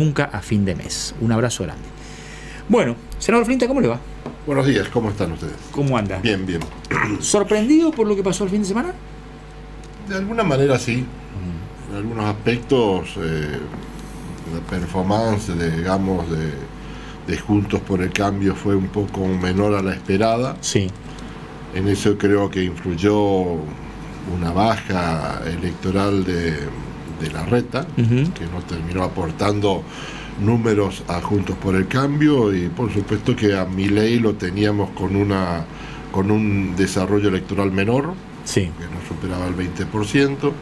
nunca a fin de mes. Un abrazo grande. Bueno, senador Flinta, ¿cómo le va? Buenos días, ¿cómo están ustedes? ¿Cómo anda? Bien, bien. ¿Sorprendido por lo que pasó el fin de semana? De alguna manera sí. En algunos aspectos, la performance, digamos, de Juntos por el Cambio fue un poco menor a la esperada. Sí. En eso creo que influyó una baja electoral de Larreta, que no terminó aportando números a Juntos por el Cambio, y por supuesto que a Milei lo teníamos con un desarrollo electoral menor, sí, que no superaba el 20%. De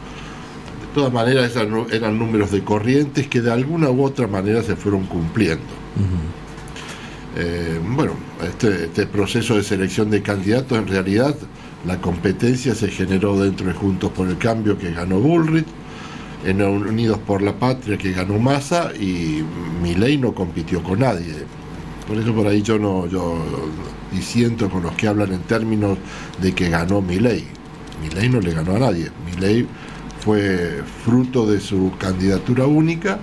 todas maneras eran números de Corrientes que de alguna u otra manera se fueron cumpliendo. Bueno, este proceso de selección de candidatos, en realidad la competencia se generó dentro de Juntos por el Cambio, que ganó Bullrich, en Unidos por la Patria, que ganó Massa, y Milei no compitió con nadie. Por eso por ahí yo disiento con los que hablan en términos de que ganó Milei. Milei no le ganó a nadie. Milei fue fruto de su candidatura única,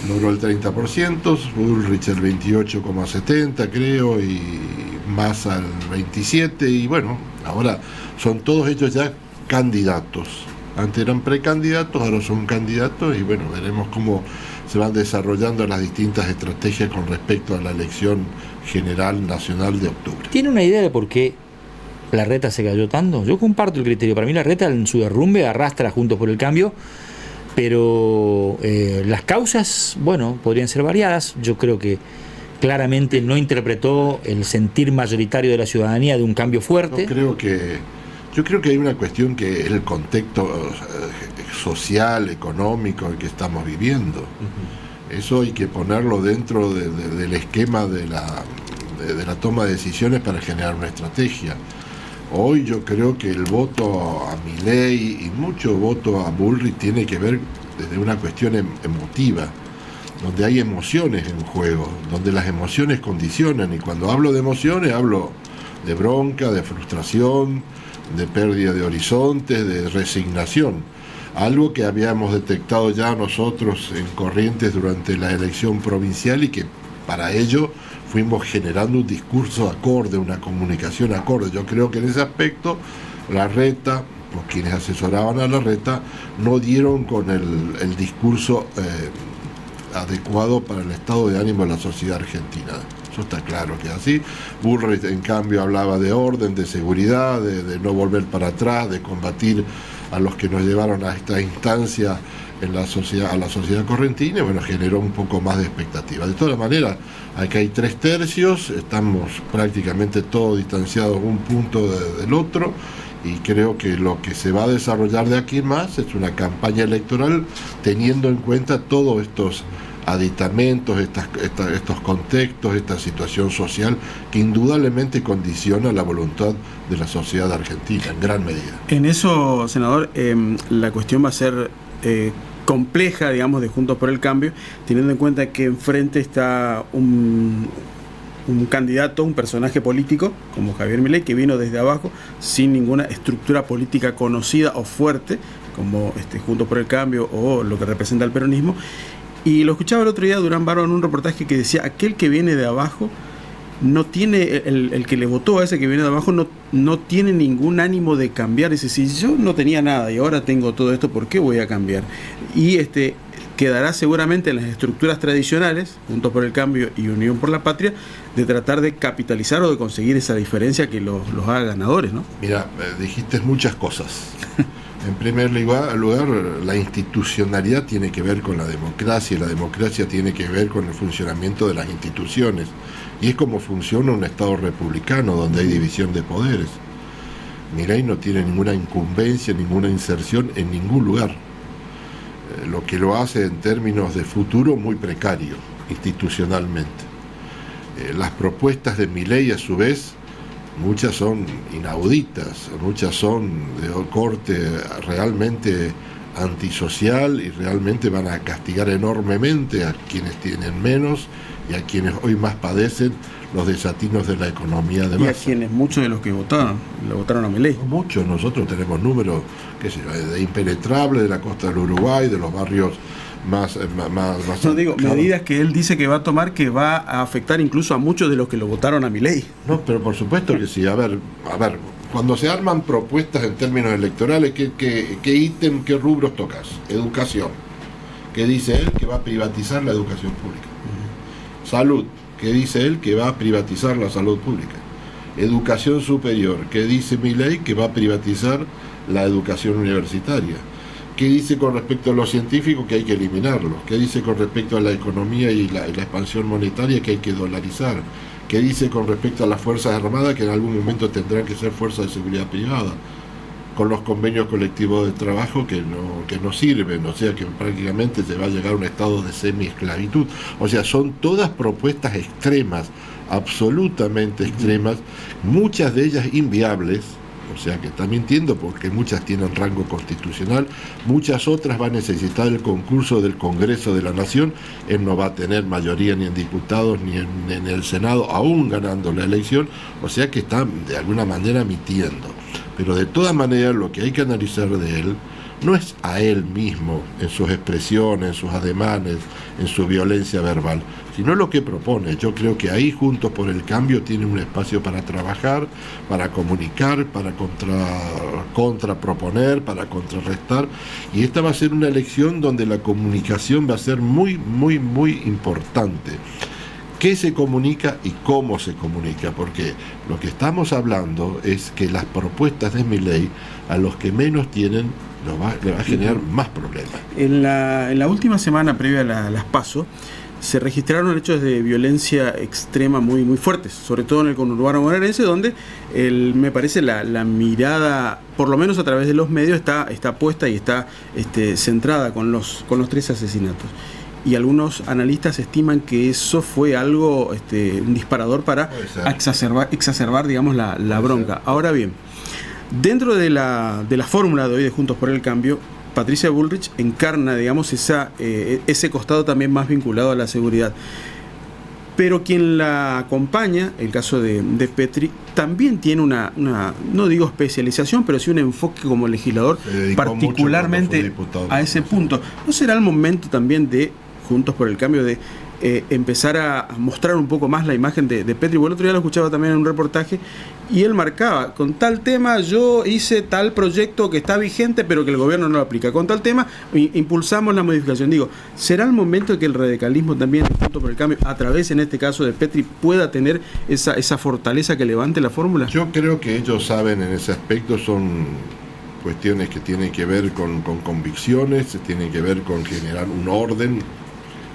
logró el 30%, Bullrich el 28,70% creo, y Massa el 27%, y bueno, ahora son todos ellos ya candidatos. Antes eran precandidatos, ahora son candidatos, y bueno, veremos cómo se van desarrollando las distintas estrategias con respecto a la elección general nacional de octubre. ¿Tiene una idea de por qué Larreta se cayó tanto? Yo comparto el criterio. Para mí Larreta en su derrumbe arrastra Juntos por el Cambio, pero las causas, bueno, podrían ser variadas. Yo creo que claramente no interpretó el sentir mayoritario de la ciudadanía de un cambio fuerte. Yo creo que hay una cuestión que es el contexto social, económico en que estamos viviendo. Eso hay que ponerlo dentro del esquema de la toma de decisiones para generar una estrategia. Hoy yo creo que el voto a Milei y mucho voto a Bullrich tiene que ver desde una cuestión emotiva, donde hay emociones en juego, donde las emociones condicionan, y cuando hablo de emociones hablo de bronca, de frustración, de pérdida de horizontes, de resignación, algo que habíamos detectado ya nosotros en Corrientes durante la elección provincial, y que para ello fuimos generando un discurso acorde, una comunicación acorde. Yo creo que en ese aspecto Larreta, o quienes asesoraban a Larreta, no dieron con el discurso adecuado para el estado de ánimo de la sociedad argentina. Eso está claro que es así. Bullrich, en cambio, hablaba de orden, de seguridad, de no volver para atrás, de combatir a los que nos llevaron a esta instancia en la sociedad, a la sociedad correntina, y bueno, generó un poco más de expectativa. De todas maneras, aquí hay 3/3, estamos prácticamente todos distanciados un punto del otro, y creo que lo que se va a desarrollar de aquí en más es una campaña electoral teniendo en cuenta todos estos aditamentos, estos contextos, esta situación social que indudablemente condiciona la voluntad de la sociedad argentina en gran medida. En eso, senador, la cuestión va a ser compleja, digamos, de Juntos por el Cambio, teniendo en cuenta que enfrente está un candidato, un personaje político como Javier Milei, que vino desde abajo sin ninguna estructura política conocida o fuerte como Juntos por el Cambio o lo que representa el peronismo. Y lo escuchaba el otro día Durán Barba en un reportaje que decía: aquel que viene de abajo no tiene, el que le votó a ese que viene de abajo no tiene ningún ánimo de cambiar. Dice, si yo no tenía nada y ahora tengo todo esto, ¿por qué voy a cambiar? Y quedará seguramente en las estructuras tradicionales, Juntos por el Cambio y Unión por la Patria, de tratar de capitalizar o de conseguir esa diferencia que los haga ganadores, ¿no? Mira, dijiste muchas cosas. En primer lugar, la institucionalidad tiene que ver con la democracia, y la democracia tiene que ver con el funcionamiento de las instituciones. Y es como funciona un Estado republicano, donde hay división de poderes. Milei no tiene ninguna incumbencia, ninguna inserción en ningún lugar. Lo que lo hace en términos de futuro muy precario, institucionalmente. Las propuestas de Milei, a su vez, muchas son inauditas, muchas son de corte realmente antisocial, y realmente van a castigar enormemente a quienes tienen menos y a quienes hoy más padecen los desatinos de la economía de masa. Y a quienes muchos de los que votaron a Milei. Muchos, nosotros tenemos números, qué sé yo, de impenetrable, de la costa del Uruguay, de los barrios No digo, claro. medidas que él dice que va a tomar que va a afectar incluso a muchos de los que lo votaron a Milei. No, pero por supuesto que sí. A ver, cuando se arman propuestas en términos electorales, ¿qué ítem, qué rubros tocas? Educación, que dice él que va a privatizar la educación pública. Salud, que dice él que va a privatizar la salud pública. Educación superior, que dice Milei que va a privatizar la educación universitaria. ¿Qué dice con respecto a los científicos? Que hay que eliminarlos. ¿Qué dice con respecto a la economía y la expansión monetaria? Que hay que dolarizar. ¿Qué dice con respecto a las Fuerzas Armadas? Que en algún momento tendrán que ser fuerzas de seguridad privada, con los convenios colectivos de trabajo que no sirven, o sea que prácticamente se va a llegar a un estado de semi-esclavitud. O sea, son todas propuestas extremas, absolutamente extremas, muchas de ellas inviables. O sea que está mintiendo porque muchas tienen rango constitucional, muchas otras van a necesitar el concurso del Congreso de la Nación. Él no va a tener mayoría ni en diputados ni en el Senado, aún ganando la elección, o sea que está de alguna manera mintiendo. Pero de todas maneras lo que hay que analizar de él no es a él mismo, en sus expresiones, en sus ademanes, en su violencia verbal, sino lo que propone. Yo creo que ahí Juntos por el Cambio tiene un espacio para trabajar, para comunicar, para contraproponer, para contrarrestar, y esta va a ser una elección donde la comunicación va a ser muy, muy, muy importante. ¿Qué se comunica y cómo se comunica? Porque lo que estamos hablando es que las propuestas de Milei a los que menos tienen le va a generar más problemas. En la última semana previa a las PASO se registraron hechos de violencia extrema muy, muy fuertes, sobre todo en el conurbano bonaerense, donde me parece la mirada, por lo menos a través de los medios, está puesta y está centrada con los 3 asesinatos. Y algunos analistas estiman que eso fue algo, un disparador para exacerbar digamos, la bronca. Ahora bien, dentro de la fórmula de hoy de Juntos por el Cambio, Patricia Bullrich encarna, digamos, ese costado también más vinculado a la seguridad. Pero quien la acompaña, el caso de Petri, también tiene una no digo especialización, pero sí un enfoque como legislador particularmente a ese punto. ¿No será el momento también de Juntos por el Cambio de empezar a mostrar un poco más la imagen de Petri? Bueno, el otro día lo escuchaba también en un reportaje y él marcaba, con tal tema yo hice tal proyecto que está vigente pero que el gobierno no lo aplica, con tal tema impulsamos la modificación. Digo, ¿será el momento de que el radicalismo también, Juntos por el Cambio, a través en este caso de Petri, pueda tener esa fortaleza que levante la fórmula? Yo creo que ellos saben en ese aspecto, son cuestiones que tienen que ver con convicciones, tienen que ver con generar un orden,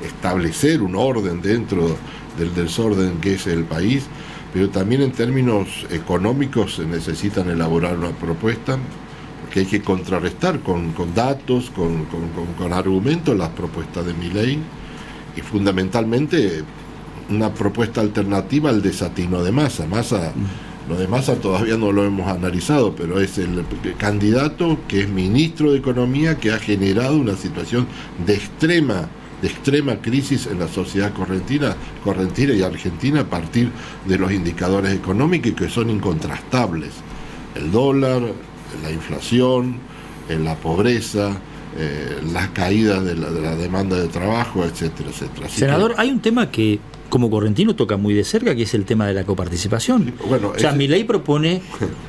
establecer un orden dentro del desorden que es el país, pero también en términos económicos se necesitan elaborar una propuesta que hay que contrarrestar con datos, con argumentos las propuestas de Milei, y fundamentalmente una propuesta alternativa al desatino de Massa. Lo de Massa todavía no lo hemos analizado, pero es el candidato que es ministro de Economía, que ha generado una situación de extrema crisis en la sociedad correntina y argentina a partir de los indicadores económicos que son incontrastables. El dólar, la inflación, la pobreza, las caídas de la demanda de trabajo, etcétera, etcétera. Así Senador, hay un tema que como correntino toca muy de cerca, que es el tema de la coparticipación. Bueno, o sea, Milei propone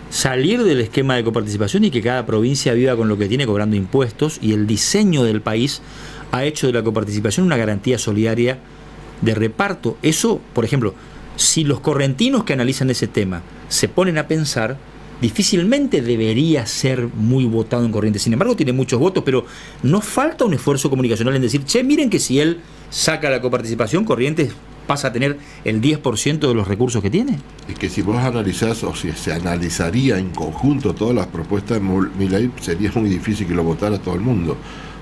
salir del esquema de coparticipación y que cada provincia viva con lo que tiene, cobrando impuestos, y el diseño del país ha hecho de la coparticipación una garantía solidaria de reparto. Eso, por ejemplo, si los correntinos que analizan ese tema se ponen a pensar, difícilmente debería ser muy votado en Corrientes. Sin embargo, tiene muchos votos, pero ¿no falta un esfuerzo comunicacional en decir, che, miren que si él saca la coparticipación, Corrientes pasa a tener el 10% de los recursos que tiene? Es que si vos analizás, o si se analizaría en conjunto todas las propuestas de Milei, sería muy difícil que lo votara todo el mundo.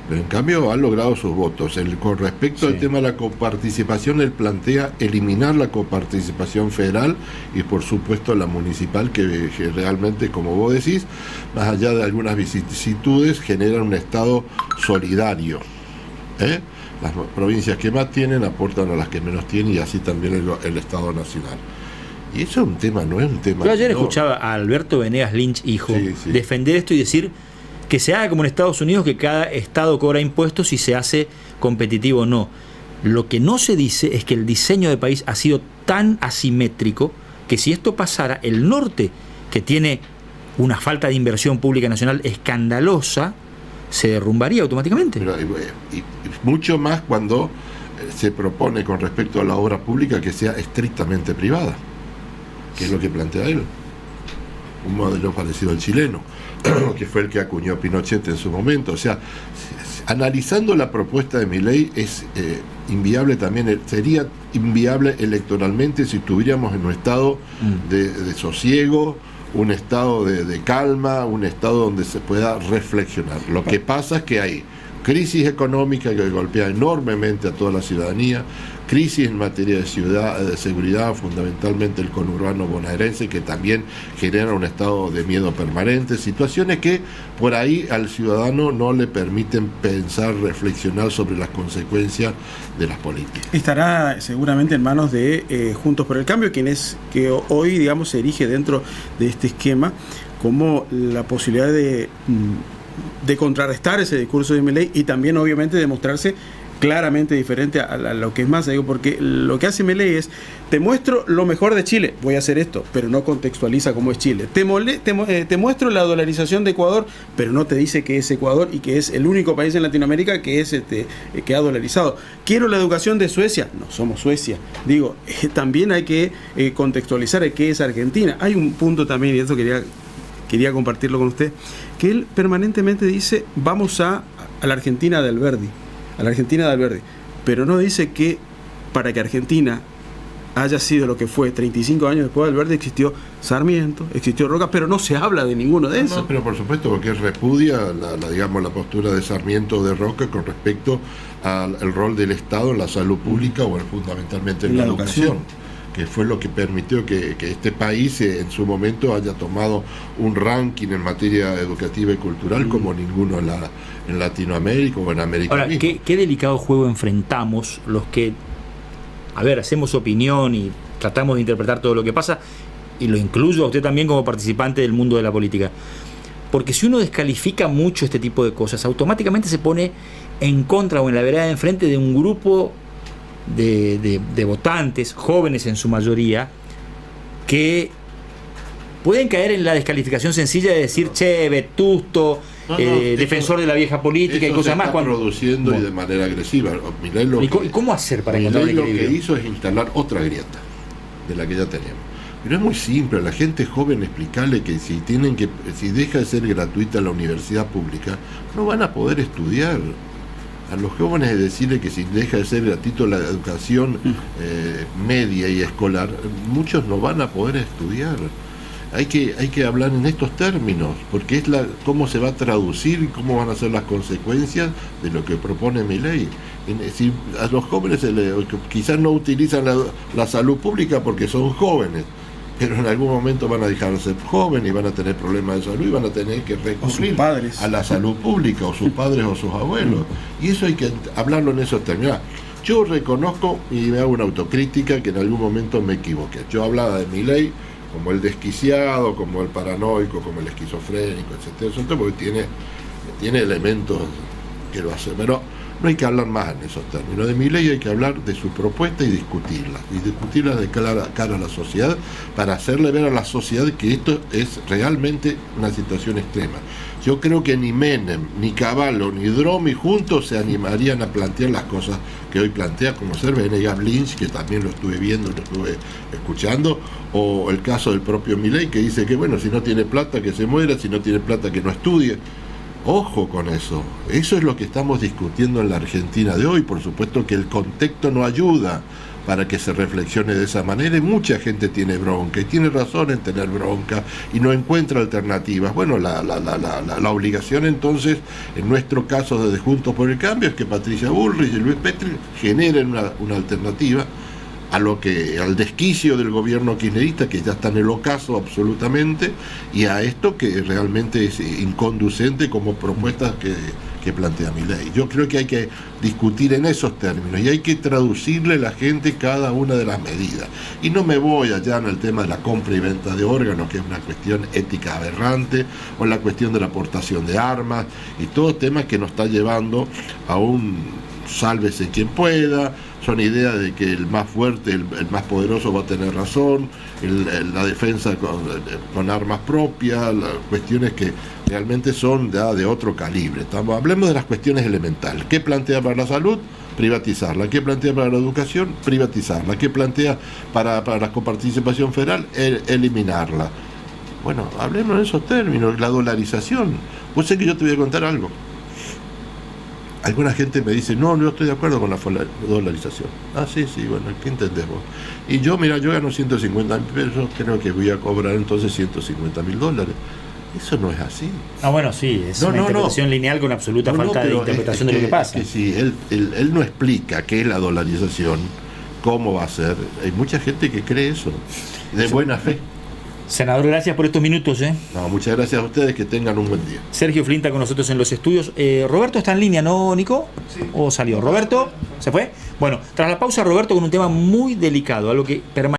Pero en cambio han logrado sus votos. Con respecto al tema de la coparticipación, él plantea eliminar la coparticipación federal y por supuesto la municipal, que realmente, como vos decís, más allá de algunas vicisitudes, generan un Estado solidario. Las provincias que más tienen aportan a las que menos tienen, y así también el Estado nacional. Y eso es un tema, no es un tema. Yo ayer escuchaba a Alberto Venegas Lynch, hijo, defender esto y decir, que se haga como en Estados Unidos, que cada estado cobra impuestos y se hace competitivo o no. Lo que no se dice es que el diseño de país ha sido tan asimétrico que si esto pasara, el norte, que tiene una falta de inversión pública nacional escandalosa, se derrumbaría automáticamente. Pero, y mucho más cuando se propone con respecto a la obra pública que sea estrictamente privada, que es lo que plantea él. Un modelo parecido al chileno, que fue el que acuñó Pinochet en su momento. O sea, analizando la propuesta de Milei, es inviable también, sería inviable electoralmente si estuviéramos en un estado de sosiego, un estado de calma, un estado donde se pueda reflexionar. Lo que pasa es que hay crisis económica que golpea enormemente a toda la ciudadanía, crisis en materia de seguridad, fundamentalmente el conurbano bonaerense, que también genera un estado de miedo permanente, situaciones que por ahí al ciudadano no le permiten pensar, reflexionar sobre las consecuencias de las políticas. Estará seguramente en manos de Juntos por el Cambio, que hoy, digamos, se erige dentro de este esquema como la posibilidad de contrarrestar ese discurso de Milei y también obviamente demostrarse claramente diferente a lo que es Massa, digo, porque lo que hace Milei es: te muestro lo mejor de Chile, voy a hacer esto, pero no contextualiza cómo es Chile. Te muestro la dolarización de Ecuador, pero no te dice que es Ecuador y que es el único país en Latinoamérica que es que ha dolarizado. Quiero la educación de Suecia, no somos Suecia. Digo, también hay que contextualizar qué es Argentina. Hay un punto también, y esto quería compartirlo con usted, que él permanentemente dice: vamos a la Argentina de Alberdi, pero no dice que para que Argentina haya sido lo que fue 35 años después de Alberdi existió Sarmiento, existió Roca, pero no se habla de ninguno de esos. No, pero por supuesto, porque él repudia la postura de Sarmiento o de Roca con respecto al rol del Estado en la salud pública o fundamentalmente en la educación, que fue lo que permitió que este país en su momento haya tomado un ranking en materia educativa y cultural como ninguno en Latinoamérica o en América. Ahora, ¿qué delicado juego enfrentamos los que, hacemos opinión y tratamos de interpretar todo lo que pasa, y lo incluyo a usted también como participante del mundo de la política? Porque si uno descalifica mucho este tipo de cosas, automáticamente se pone en contra o en la vereda de enfrente de un grupo de votantes, jóvenes en su mayoría, que pueden caer en la descalificación sencilla de decir: che, vetusto, defensor de la vieja política y cosas más. Está produciendo y de manera agresiva. ¿Y cómo hacer para encontrar un equilibrio? Lo que hizo es instalar otra grieta de la que ya teníamos. Pero es muy simple, a la gente joven explicarle que si deja de ser gratuita la universidad pública, no van a poder estudiar. A los jóvenes decirle que si deja de ser gratuito la educación media y escolar, muchos no van a poder estudiar. Hay que hablar en estos términos, porque es cómo se va a traducir y cómo van a ser las consecuencias de lo que propone Milei. Si a los jóvenes quizás no utilizan la salud pública porque son jóvenes, pero en algún momento van a dejar de ser jóvenes y van a tener problemas de salud y van a tener que recurrir a la salud pública, o sus padres o sus abuelos. Y eso hay que hablarlo en esos términos. Yo reconozco y me hago una autocrítica que en algún momento me equivoqué. Yo hablaba de Milei como el desquiciado, como el paranoico, como el esquizofrénico, etcétera, porque tiene elementos que lo hacen. Pero no hay que hablar más en esos términos. De Milei hay que hablar de su propuesta y discutirlas de cara a la sociedad, para hacerle ver a la sociedad que esto es realmente una situación extrema. Yo creo que ni Menem, ni Cavallo, ni Dromi juntos se animarían a plantear las cosas que hoy plantea, como ser Venegas Lynch, que también lo estuve viendo, lo estuve escuchando, o el caso del propio Milei, que dice que bueno, si no tiene plata que se muera, si no tiene plata que no estudie. Ojo con eso. Eso es lo que estamos discutiendo en la Argentina de hoy. Por supuesto que el contexto no ayuda para que se reflexione de esa manera, y mucha gente tiene bronca y tiene razón en tener bronca y no encuentra alternativas. Bueno, la obligación entonces, en nuestro caso desde Juntos por el Cambio, es que Patricia Bullrich y Luis Petri generen una alternativa al desquicio del gobierno kirchnerista, que ya está en el ocaso absolutamente, y a esto que realmente es inconducente como propuestas que que plantea Milei. Yo creo que hay que discutir en esos términos y hay que traducirle a la gente cada una de las medidas. Y no me voy allá en el tema de la compra y venta de órganos, que es una cuestión ética aberrante, o la cuestión de la aportación de armas, y todo temas que nos está llevando a un sálvese quien pueda. Son ideas de que el más fuerte, el más poderoso va a tener razón, la defensa con armas propias, las cuestiones que realmente son ya de otro calibre. Hablemos de las cuestiones elementales. ¿Qué plantea para la salud? Privatizarla. ¿Qué plantea para la educación? Privatizarla. ¿Qué plantea para la coparticipación federal? Eliminarla. Bueno, hablemos en esos términos. La dolarización. Vos sé que yo te voy a contar algo. Alguna gente me dice, no, yo estoy de acuerdo con la dolarización. Ah, sí, bueno, ¿qué entendés vos? Y yo, mira, yo gano 150 mil pesos, creo que voy a cobrar entonces 150 mil dólares. Eso no es así. Ah, bueno, sí, es una interpretación lineal con absoluta falta de interpretación de lo que pasa. Sí, él no explica qué es la dolarización, cómo va a ser. Hay mucha gente que cree eso, de buena fe. Senador, gracias por estos minutos. No, muchas gracias a ustedes, que tengan un buen día. Sergio Flinta con nosotros en los estudios. Roberto está en línea, ¿no, Nico? Sí. ¿O salió? ¿Roberto? ¿Se fue? Bueno, tras la pausa, Roberto con un tema muy delicado, algo que permanece.